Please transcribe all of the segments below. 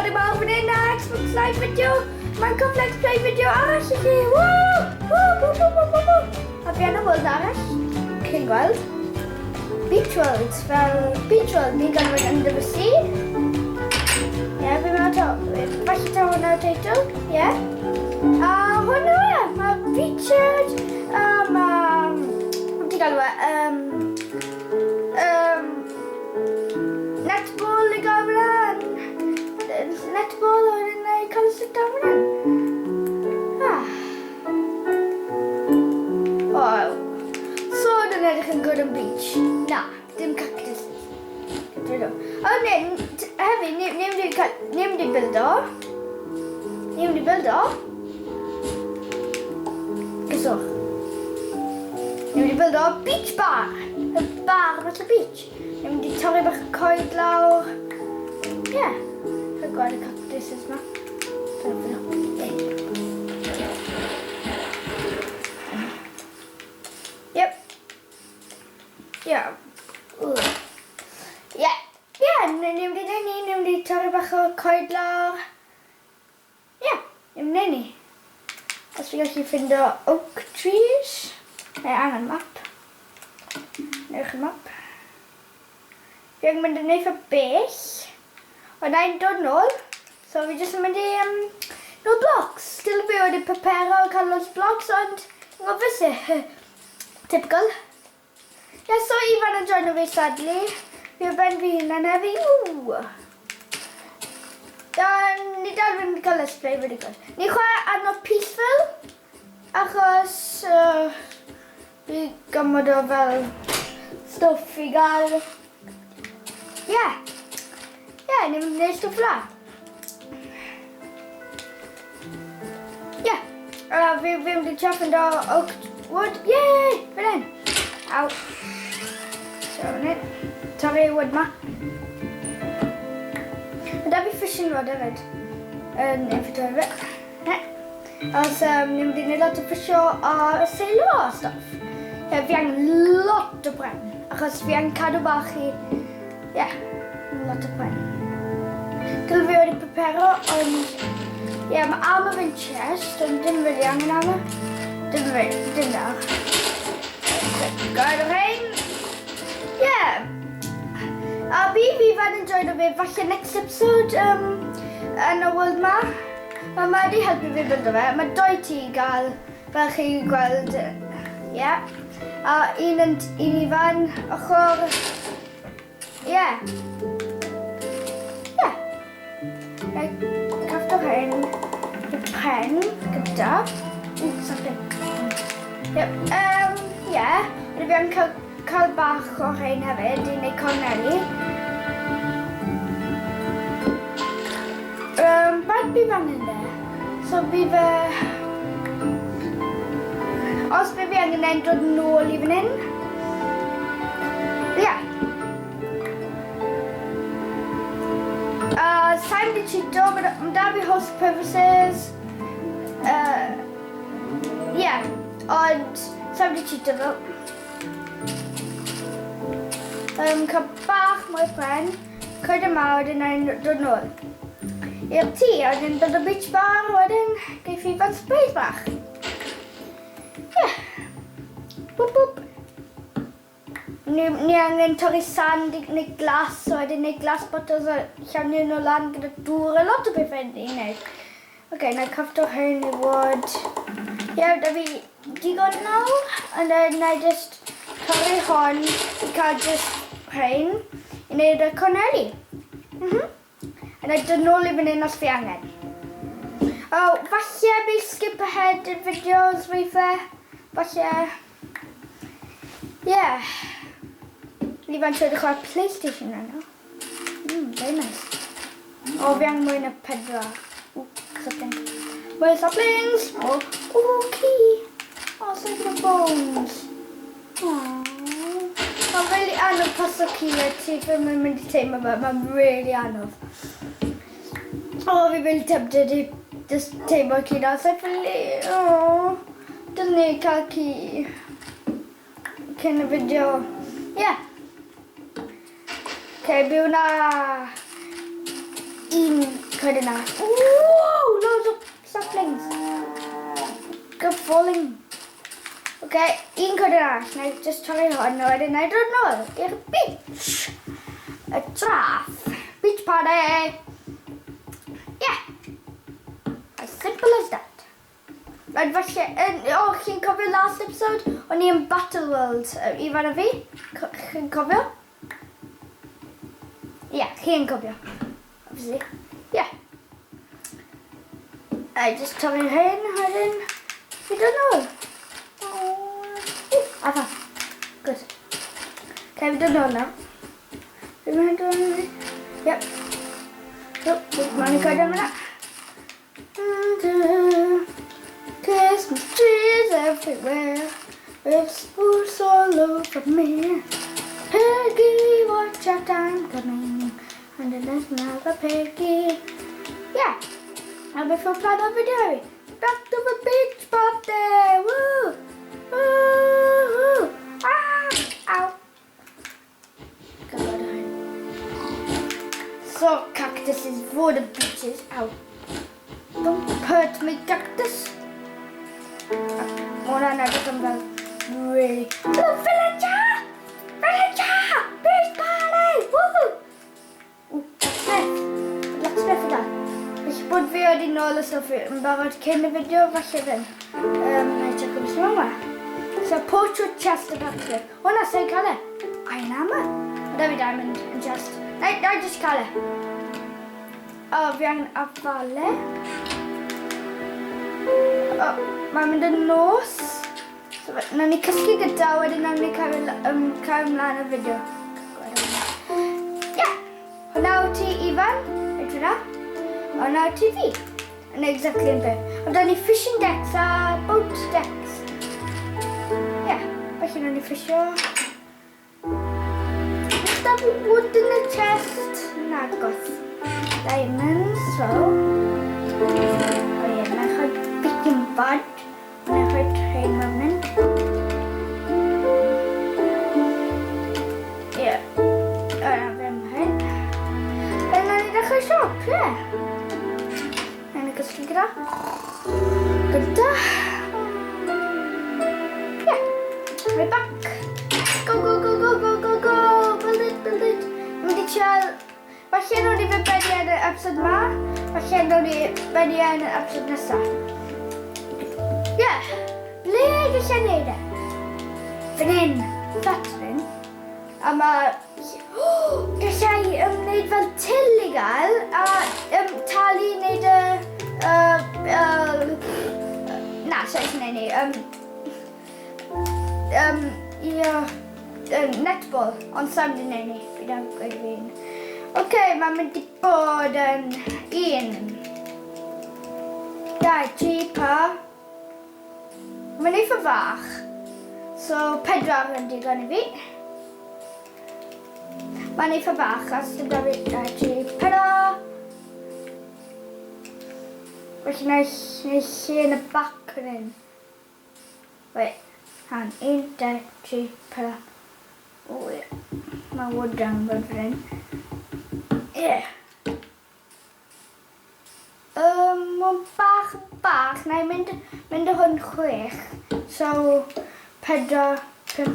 Sorry Môr fan hyn a Xbox Live video. Mae'n cyfle Let's Play video arall i chi. Woo! A fi yn y world arall. Chi'n gweld? Beach World. Fel Beach World ni'n ganfod under the sea. Ie, fi mewn to. Falle ta hwnna'r teitl. Ie. A hwnna e. Mae featured. Ti'n galw netball i gael fan netball oedd yn ei cael sydd down fan so yn edrych yn good on beach. Na, dim cactus. O ne, hefyd, ni'n mynd i bildo. Gyswch. Ni'n mynd i bildo beach bar. Y bar at y beach. Ni'n mynd i torri bach y coed lawr. Ie. Rhaid gweld y cactuses yma. Yep. Ni'n mynd i torri bach o coed lawr. Ni'n mynd i. Os fi gallu ffindo oak trees. Neu angen map. Newch y map. Fi yn mynd yn eitha bell. Ond na'n dod nôl. So fi jyst yn mynd i no blocks. Still fi wedi preparo cael los blocks ond obviously typical. So Ifan yn joino fi sadly. Fi o ben fi hunan hefyd. Ni dal fynd cael let's play very good. Ni chwarae arno peaceful. Achos fi gymryd o fel stwff i gael. Ni'n mynd i wneud stwff la. Fi mynd i chopping o oak wood. Yay! Fan hyn. Aw. So, nid. Torri wood ma. Mae da fi fishing rod hefyd. Yn inventory fi. Os ni'n mynd i wneud lot o fisio a seilo o stuff. Fi angen lot o bren. Achos fi angen cadw bach i... lot o bren. Dyle fi wedi preparo, ond... mae armor fi'n chest, ond dim really angen armor. Dim nawr. Gael o rhain. A fi fan yn joino fi, falle next episode yn y world ma. Mae wedi helpu fi bildo fe. Mae 2 ti i gael, fel chi gweld. A un i fan ochr. Cafto hyn y pen gyda. Fi yn cael bach o hyn hefyd i wneud corneli. Baid fi fan hyn de. So fi fe... Os fi angen dod nôl i fan hyn. Sa'n mynd i cheato, mae da fi host purposes. Ond sa'n mynd i cheato fel. Cael bach mwy pren, coed yma wedyn na'n dod nôl. I'r tŷ, wedyn dod o beach bar, wedyn geif fi fan space bach. Boop. Ni angen torri sand i wneud glas, wedyn wneud glas bottles a llawn nhw lan gyda dŵr. Lot o bethau i wneud. Na cafto hyn i fod. Da fi digon nawr. Ond na i just torri hon i cael just hyn i wneud y corneli. A na i dod nôl i fan hyn os fi angen. Falle fi skip ahead y fideos weithiau. Falle. Ni fan siarad chwarae PlayStation yno. Very nice. Fi angen mwy na 4. Saplings. Mwy saplings. Key. Save the bones. Mae'n really anodd paso key ti. Fi'n mynd i teimlo fe. Mae'n really anodd. Fi'n really tempted i just teimlo key na. So dylwn ni cael key cyn y fideo. Byw na un coed yna. Woo! Loads of saplings. Good falling. Okay, un coed yna. Na I just torri hwn a wedyn na I dod nôl i'r beach. Y traff. Beach party. Yeah. As simple as that. Right, falle, chi'n cofio last episode? O'n i yn Battle World, Ifan a fi? Chi'n cofio? Yeah, chi'n cofio. Obviously. Yeah. I just torri'r hyn, wedyn. I don't know. Afa. Good. Okay, we don't know now. Yep. Mae'n coed am yna. Christmas trees everywhere, with spooks all over me. Peggy, watch out, I'm coming, and there's another Peggy. Yeah, and before plan of video, back to the beach party. Woo! Woo! Woo! Ah! Ow! So cactuses for the beaches. Ow! Don't hurt me, cactus. Mona edrych yn fel really. Look, villager! Villager! Beach party! Woohoo! Locksmith yna. Felly bod fi wedi nôl y stwff yn barod cyn y fideo, falle ddim. Na i check beth yma. So, portrait chest y locksmith. O na, sa'i cael e? Iron armor. Da fi diamond yn chest. Na i just cael e. O, fi angen afalu. Mae'n mynd yn nos. So, na ni cysgu gyda, wedyn na ni cael ymlaen y fideo. Yeah! Hwna o ti Ifan, edrych yna. Hwna o ti fi. Yn exactly yn beth. Ond da ni fishing decks a boat decks. Yeah, felly na ni fisio. Da fi wood in the chest. Nagos. Diamonds, so. O ie, na i chod bicyn bad. Na i chod rhain mewn yn. Ie. O na fe am hyn. Na ni dechrau siop, ie. Na ni gysgu gyda. Gyda. Ie. We're back. Go, go, go, go, go, go, go. Build it, build it. Mynd i trial. Falle nhw ni fe bedi yn y episode ma. Falle nhw ni bedi yn y episode nesaf. Ie. Ble gallai neud e? Fan hyn. Fat fan. A ma... Gallai neud fel til i gael. A talu neud y... Na, sa'i neud ni. Netball. Ond sam di neud ni. Fi dan gweud fi'n. Ok, mae'n mynd i bod yn 1, 2, 3, 4. Mae'n eitha fach. So, 4 yn digon i fi. Mae'n eitha fach, as dim da fi 2, 3, 4. Felly na i lle yn y bac yn hyn. Wait, han, 1, 2, 3, 4. O, ie. Mae wood down bod fan hyn. Yeah. Mae'n bach, na i mynd o hwn 6. So, 4, 5,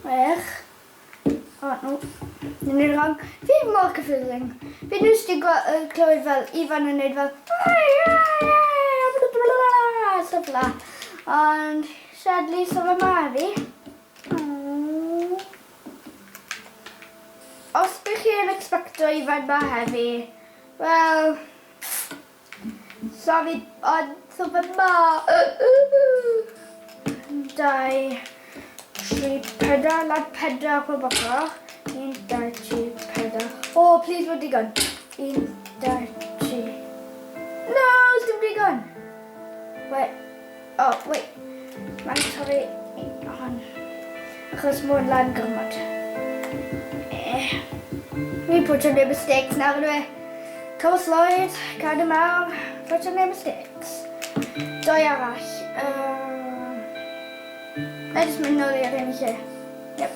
6. O, no. Ni'n neud wrong. Fi'n mor confusing. Fi'n nhw'n sti clywed fel Ifan yn neud fel stuff la. Ond, sadly, so fe ma fi. Os bych chi'n expecto Ifan ma heddi, wel, sorry, ond so fe ma. 2, 3, 4, lad 4 po bocco. 1, 2, 3, 4. Oh, please bod digon. 1, 2, 3. No, dim digon. Wait. Oh, wait. Mae'n torri hon. Achos mwyn lan gormod. We put on no mistakes now, anyway. Coastline, kind of out. Put on no mistakes. Doi arall. I just mynd nôl i'r un lle. Yep.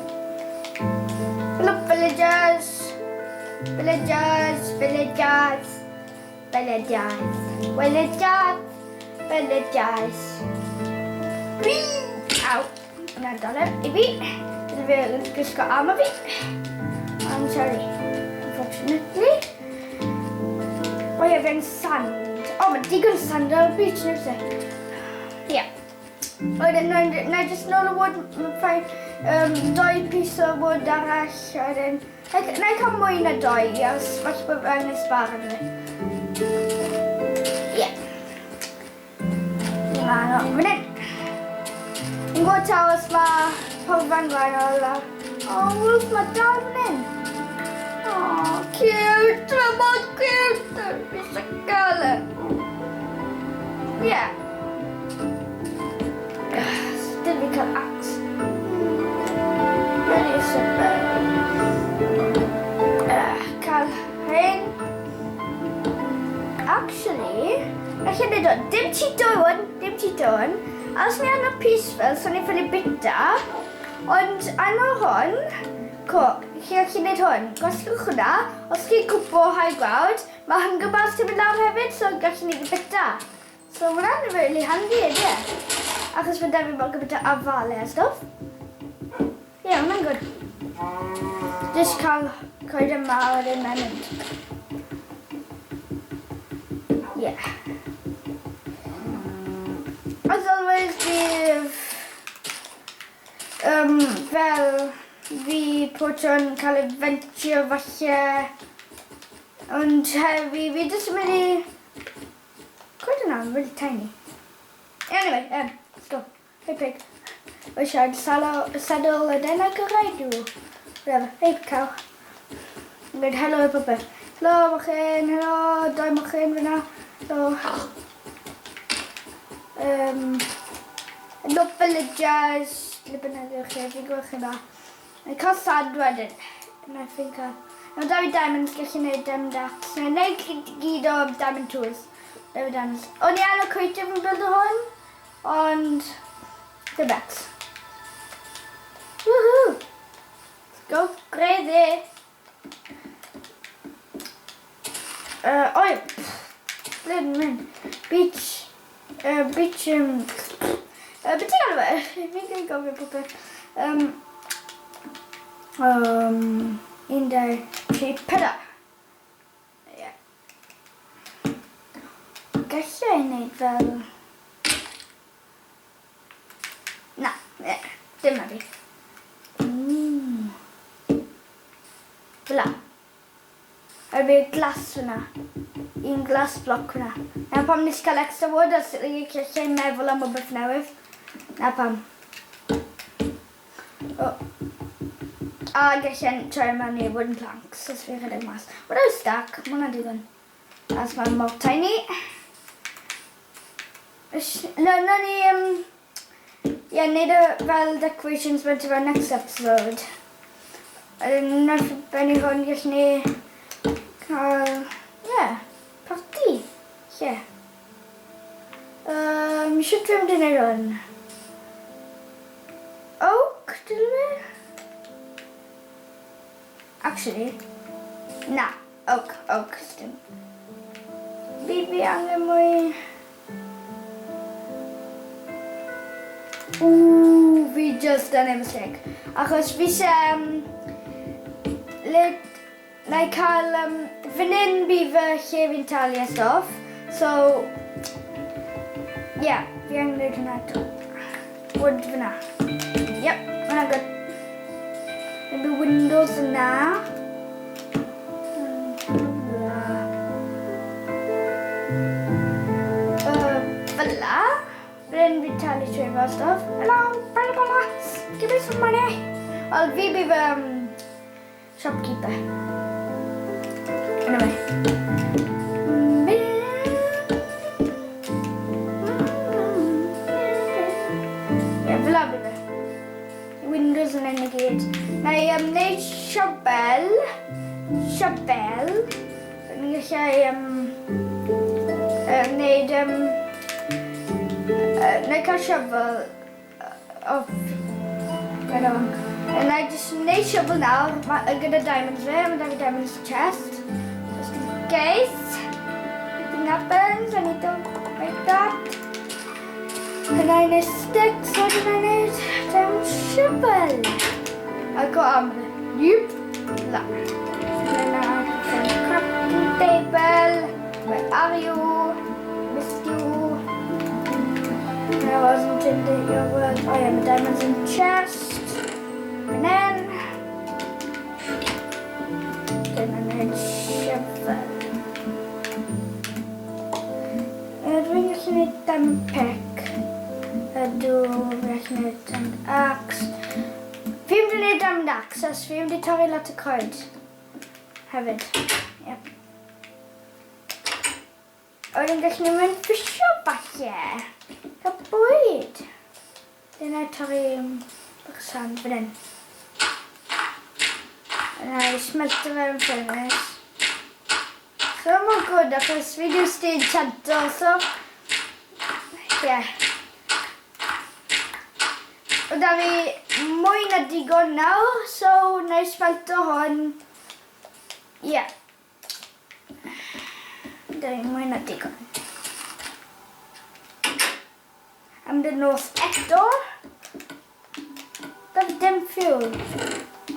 Look, villagers. Villagers, villagers, villagers, villagers, villagers. Whee! Ow. Yna dolen I fi. Dyna fi gwisgo arm fi. I'm sorry, unfortunately. O ie, fe'n sand. O, mae digon sand ar y beach, neu se. Ie. Wedyn, na I just nôl y wood, ffain, 2 piece o wood arall, wedyn. Na I cael mwy na 2, os falle bod fe'n ysbar yn fi. Ie. Fan hyn. Yn gwybod taw os mae pofan gwahanol. O, Wolf, mae dal fan hyn. Oh, cute! Mae mor cute! Fi eisiau gael e. Ie. Dyn fi cael axe. Rydyn eisiau cael hyn. Actually, allan i dod. Dim tito hwn. Os ni yn y piece fel, so ni'n ffili bita. Ond anna hwn, chi allan i hwn. Gosgwch hwnna, os chi'n cwpo high ground, mae hunger bars ti'n mynd lawr hefyd, so gallen ni bita. So hwnna'n really handy, ydy. Achos fydda fi bod gyda afalau a stuff. Ie, hwnna'n good. Just cael coed yma o'r un yn mynd. Yeah. As always, fel fi poto'n cael adventure falle. Ond fi jyst yn mynd I... Coed yna, really tiny. Anyway, let's go. Hey pig. Wish I'd saddle and then I could ride you. Whatever. Hey cow. I'm going to hello everybody. Hello mochyn, hello, dau mochyn fyna. Hello. Hello villagers. Liban edrych chi, fi'n gwybod yna. Mae'n cael sand wedyn. Yna fi'n cael. Mae da fi diamonds gallu gwneud dats. Mae'n gwneud gyd o diamond tools. Da fi diamonds. O'n I yn y creative yn build o hwn. Ond... The bets. Woohoo! Let's go crazy! Oi! Ble dwi'n mynd? Beach... Beth ti'n galw fe? Fi'n gael gofio popeth. 1, 2, 3, 4. Ie. Gallai wneud fel... Na, dim na fi. Fela. Ar fi glas fyna. 1 glas bloc fyna. Na pam nes cael extra wood os ydych chi gallu meddwl am rhywbeth newydd. Na pam. A gallen troi mewn I wooden planks os fi chydig mas. What a stack, mae hwnna digon. As mae'n mor tiny. Lwna ni... Ie, neud fel decorations mewn to our next episode. Na'r benni hwn gallen ni cael... Ie, party. Ie. Sut dwi'n mynd I neud hwn? Oak, dydw fi? Actually, na, oak dim. Fi angen mwy... Fi just done a mistake. Achos fi na I cael fan hyn bydd fy lle fi'n talu a stuff. So, yeah, fi angen gwneud hwnna eto. Wood fyna. Yep, hwnna good. Maybe windows yna. Fela. Bryn fi'n talu trwy fel stuff. Hello, bella. Give me some money. Wel, fi bydd shopkeeper. Anyway. Yeah, fela bydd windows yn yn I gyd. Na I wneud siobel. Ni'n gallu wneud... Na I cael siobel... Gael o'n... And I just need shovel now. I got a diamond there, and I have a diamond chest. Just in case anything happens, I need to make that. And I need sticks, so then I need diamond shovel. I got that. And then I have a crafting table. Where are you? Missed you. I wasn't in your world. I am a diamonds in chest. And then I need shovel. Jag räknar ut en pick. Då räknar jag ut en ax. 50 är en ax. Så 50 tar jag lite kryd. Hefyd. Ja. Och den räknar med en försöpacke. Kapojt. Den här tar jag sand för den. Den här smälter den färdigt. Så man går där för video stil chatter så. Ja. Och där vi mojna digger nu så när jag smälter hon. Ja. Där är mojna digger. I'm the North Actor. That's damn fuel.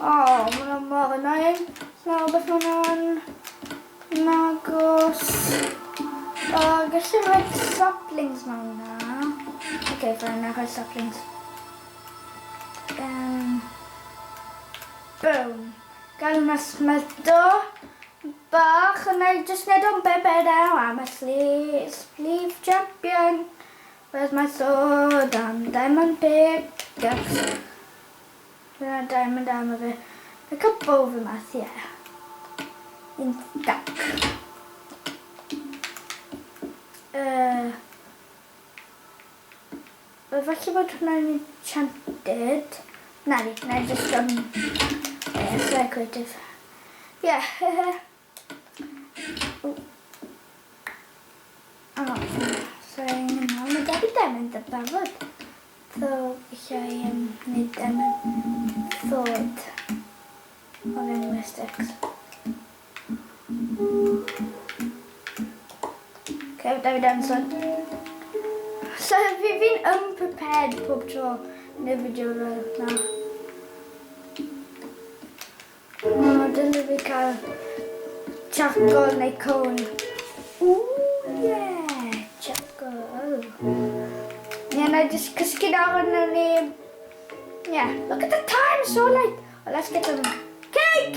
Oh, I'm marinating. Now, but on Nagos. I guess I like saplings now. Okay, fine, I have saplings. Boom. Gonna smelter. But I just need on baby now. I'm a sleeve champion. Where's my sword and diamond pickaxe? Diamond över. Jag kan over my here. In stack. Vad kan man ta när enchanted? Nej, just so creative. Yeah. Så now med diamond above. So jag need diamond sword. Och then mistakes. Okay, där är den så. So we've been unprepared på the video now. Den är vi kallar charcoal Nicole. Ooh yeah, charcoal. And I just get out and then yeah, look at the time, so late. Well, let's get some cake!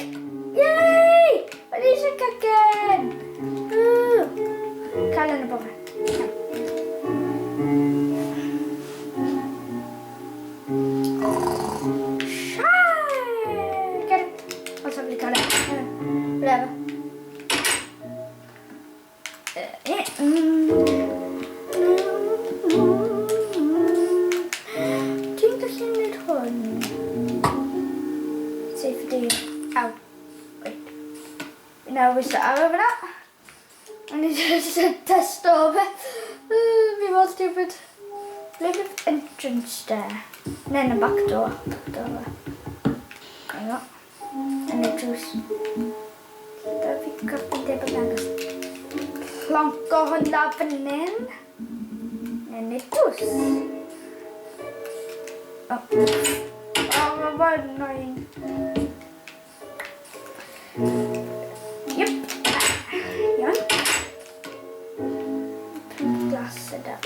Yay! What is a cake again? Kalla den bara. Get it. What's up, Kalla? Whatever. Now we start over that. I need to test over. Be more stupid. Leave an entrance there. And then a back door. Hang on. And a juice. Där fick kappen till på läget. Plankar hålla in. And a juice. Oh, vad annoying. Yep. Ja. Glass där.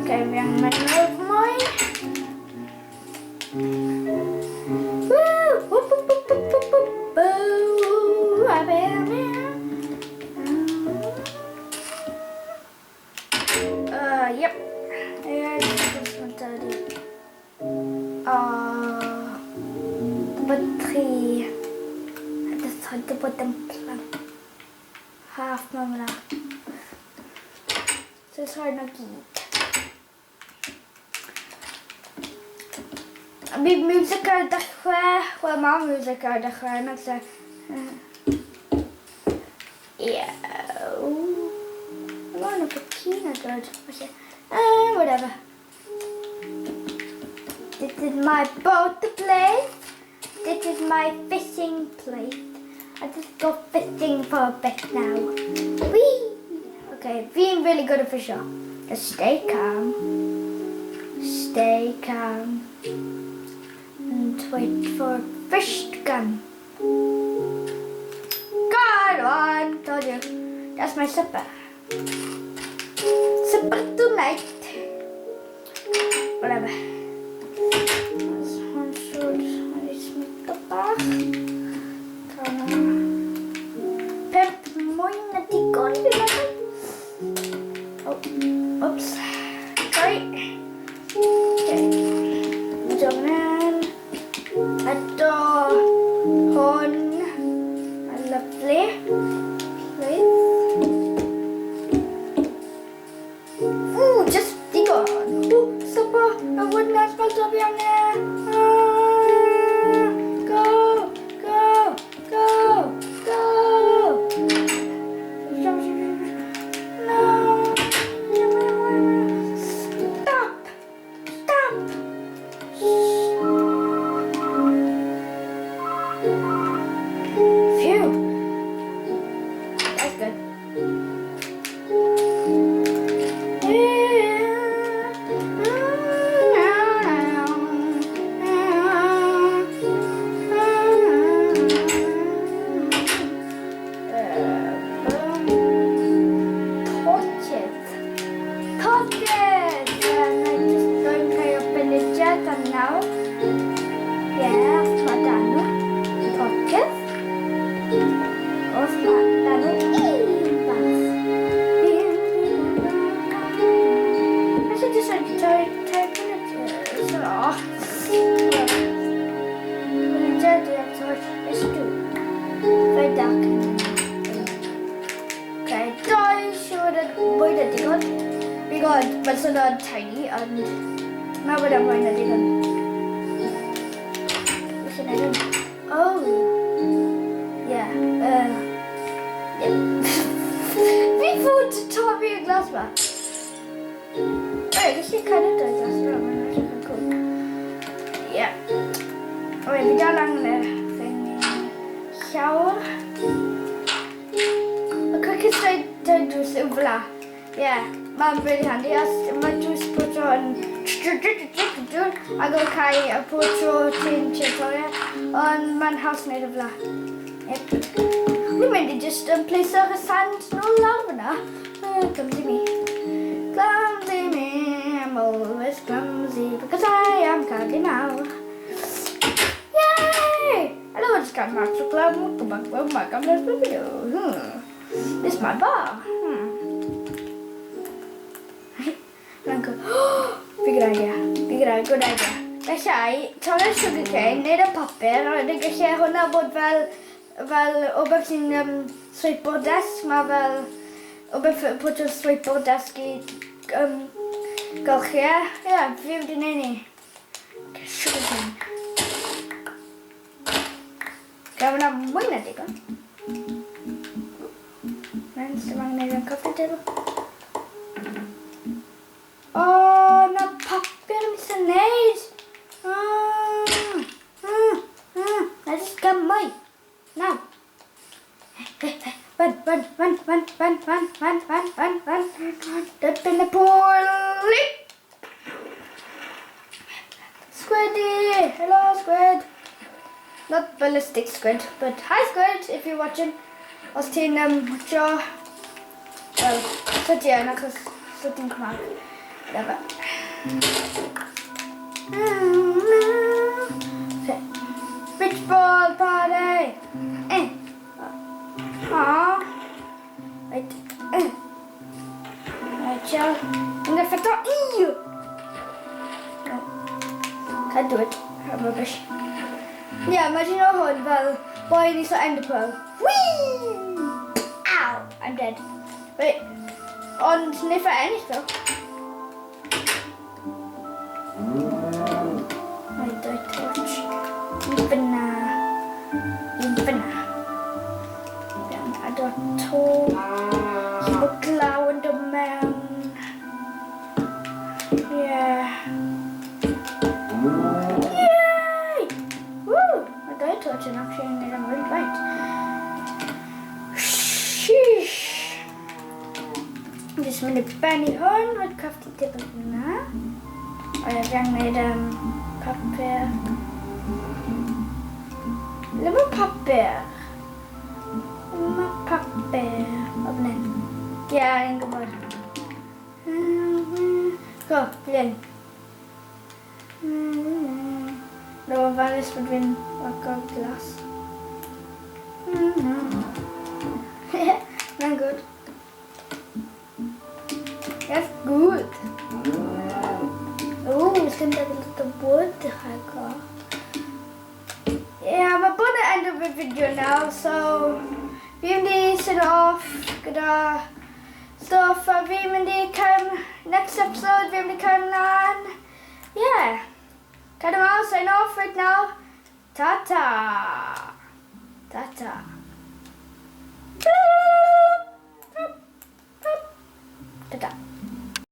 Okay, vi har med mig. Yep. Batteri. Det hade på den plan. Half mamma. Så så har jag git. Abi muzyka dachła, wa mam muzyka dachła, no to. Yeah. No good. Okay. Whatever. This is my boat to play. This is my fishing place. I just go fishing for a bit now. Whee! Okay, being really good at fisher. Just stay calm. Stay calm. And wait for a fish to come. Got one! Told you. That's my supper. Supper tonight. Whatever. Pep mooi na die kon willen. Oh, oops. Sorry. Okay. Jangan. Atau hon. Lovely. Right. Ooh, just tiga. Supper. I would not smell to be on there. But so not tiny and now what I'm going to do. Oh, yeah. Before to top me a glass bar. Wait, this is kind of does glass bar. Cool. Yeah. Wait, we got long thing. Shower. A cookie straight to do silver. Yeah. I'm really handy. My juice put on. I go carry a protein chitoya on my house made of la. Yep. We made it just a place of sand, no lava. Clumsy me. Clumsy me. I'm always clumsy because I am candy now. Yay! Hello, it's got Max Club. Welcome back to this video. This is my bar. Good idea. Good idea. Gallai torri'r sugarcane, neud y papur, a wedyn gallai hwnna bod fel o beth sy'n sweipboard desk, mae fel o beth bod yn sweipboard desk I golchi e. Ie, fi wedi neud ni. Sugarcane. Gael hwnna mwy na digon. Mae'n sy'n ma'n neud yn coffee table. Oh, na papur mi sy'n neud. Na jyst gan mwy. Now. Run. Dip in the pool. Squiddy. Hello, squid. Not ballistic squid, but hi, squid, if you're watching. Os ti'n watcho. Wel, so ti yn achos so ti'n cymryd. Whatever. Beach ball party. Wait. Right, chill. I'm gonna fit out. No. Can't do it. I'm rubbish. Yeah, imagine your hood, well, boy needs to end the pearl. Whee! Ow! I'm dead. Wait. On sniffer anything. Wait, I touch. Infina. Dan ada to. Beglaw yn dy mewn. dwi'n actually yn gwneud am really right. Sheesh. Jyst mynd i benni hwn, roed crafty table hwnna. O ie, fi angen gwneud papur. Le mae papur? Le mae papur? O fan hyn. Ie, ni'n gwybod. Go, blyn. No, ofalus bod fi'n worko glas. Mae'n good. That's good. Oh, it's going to have a little wood to hang on. Yeah, mae bod yn end of the video now, so fi'n mynd i send off gyda stuff a fi'n mynd i next episode fi'n mynd i lan. Yeah. Cut him out, sign off right now. Ta-ta. Ta-ta. Ta-ta.